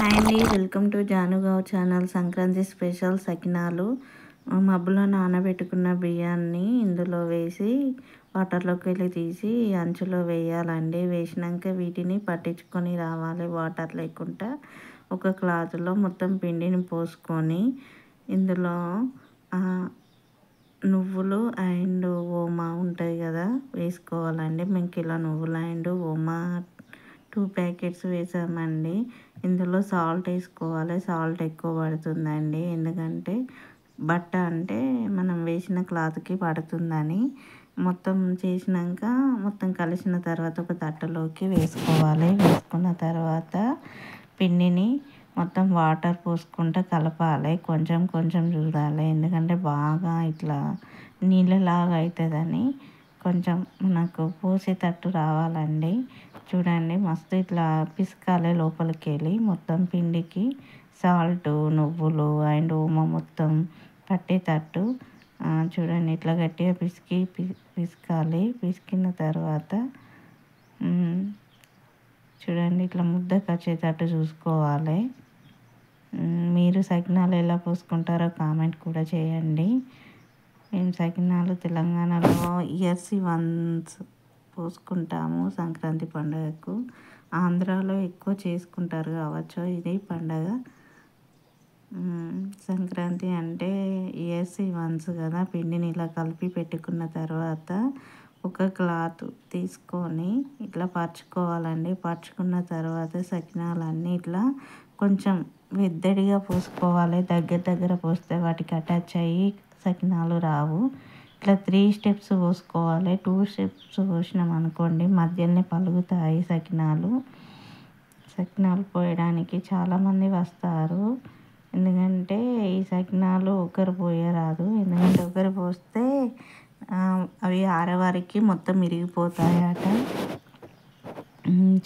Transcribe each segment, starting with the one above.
Hi అండి, welcome to Janugav channel. Sankranti special sakinalu. మబ్బులో నానబెట్టుకున్న బియ్యాన్ని ఇందులో వేసి వాటర్లోకి వెళ్ళి తీసి అంచులో వేయాలండి. వేసినాక వీటిని పట్టించుకొని రావాలి వాటర్ లేకుండా. ఒక క్లాత్లో మొత్తం పిండిని పోసుకొని ఇందులో నువ్వులు అండ్ ఓమా ఉంటుంది కదా, వేసుకోవాలండి. మేము కిలో నువ్వులు అండ్ ఓమా 2 ప్యాకెట్స్ వేసామండి. ఇందులో సాల్ట్ వేసుకోవాలి. సాల్ట్ ఎక్కువ పడుతుందండి, ఎందుకంటే బట్ట అంటే మనం వేసిన క్లాత్కి పడుతుందని. మొత్తం చేసినాక మొత్తం కలిసిన తర్వాత ఒక తట్టలోకి వేసుకోవాలి. వేసుకున్న తర్వాత పిండిని మొత్తం వాటర్ పోసుకుంటూ కలపాలి. కొంచెం కొంచెం చూడాలి, ఎందుకంటే బాగా ఇట్లా నీళ్ళలాగా అవుతుందని. కొంచెం మనకు పోసేటట్టు రావాలండి. చూడండి, మస్తు ఇట్లా పిసకాలి లోపలికి వెళ్ళి. మొత్తం పిండికి సాల్ట్, నువ్వులు అండ్ ఓమా మొత్తం పట్టేటట్టు చూడండి. ఇట్లా గట్టిగా పిసకాలి. పిసికిన తర్వాత చూడండి, ఇట్లా ముద్దకు వచ్చేటట్టు చూసుకోవాలి. మీరు సకినాలు ఎలా పోసుకుంటారో కామెంట్ కూడా చేయండి. మేము సకినాలు తెలంగాణలో ఇయర్స్ వన్స్ పోసుకుంటాము సంక్రాంతి పండుగకు. ఆంధ్రాలో ఎక్కువ చేసుకుంటారు కావచ్చు ఇది పండగ. సంక్రాంతి అంటే ఇయర్స్ వన్స్ కదా. పిండిని ఇలా కలిపి పెట్టుకున్న తర్వాత ఒక క్లాత్ తీసుకొని ఇట్లా పరుచుకోవాలండి. పరుచుకున్న తర్వాత సకినాలన్నీ ఇట్లా కొంచెం వెద్దడిగా పోసుకోవాలి. దగ్గర పోస్తే వాటికి అటాచ్ అయ్యి సకినాలు రావు. ఇట్లా 3 స్టెప్స్ పోసుకోవాలి. 2 స్టెప్స్ పోసినాం అనుకోండి మధ్యలోనే పలుగుతాయి సకినాలు. సకినాలు పోయడానికి చాలామంది వస్తారు, ఎందుకంటే ఈ సకినాలు ఒకరు పోయరాదు. ఎందుకంటే ఒకరు పోస్తే అవి ఆరవారికి మొత్తం విరిగిపోతాయట.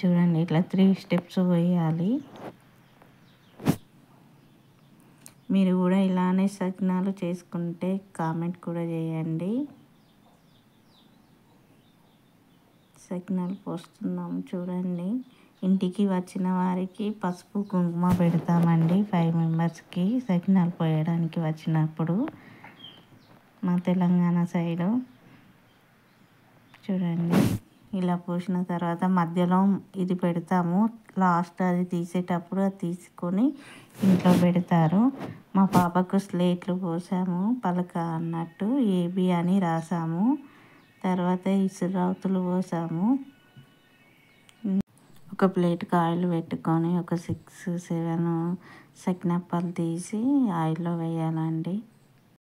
చూడండి, ఇట్లా 3 స్టెప్స్ పోయాలి. మీరు కూడా ఇలానే సకినాలు చేసుకుంటే కామెంట్ కూడా చేయండి. సకినాలు పోస్తున్నాము చూడండి. ఇంటికి వచ్చిన వారికి పసుపు కుంకుమ పెడతామండి. 5 మెంబర్స్కి సకినాలు పోయడానికి వచ్చినప్పుడు మా తెలంగాణ సైడు. చూడండి, ఇలా పోసిన తర్వాత మధ్యలో ఇది పెడతాము. లాస్ట్ అది తీసేటప్పుడు అది తీసుకొని ఇంట్లో పెడతారు. మా పాపకు స్లేట్లు పోసాము, పలక అన్నట్టు ఏబి అని రాసాము. తర్వాత ఇసురాతులు పోసాము. ఒక ప్లేట్కి ఆయిల్ పెట్టుకొని ఒక 6-7 సకినప్పలు తీసి ఆయిల్లో వేయాలండి.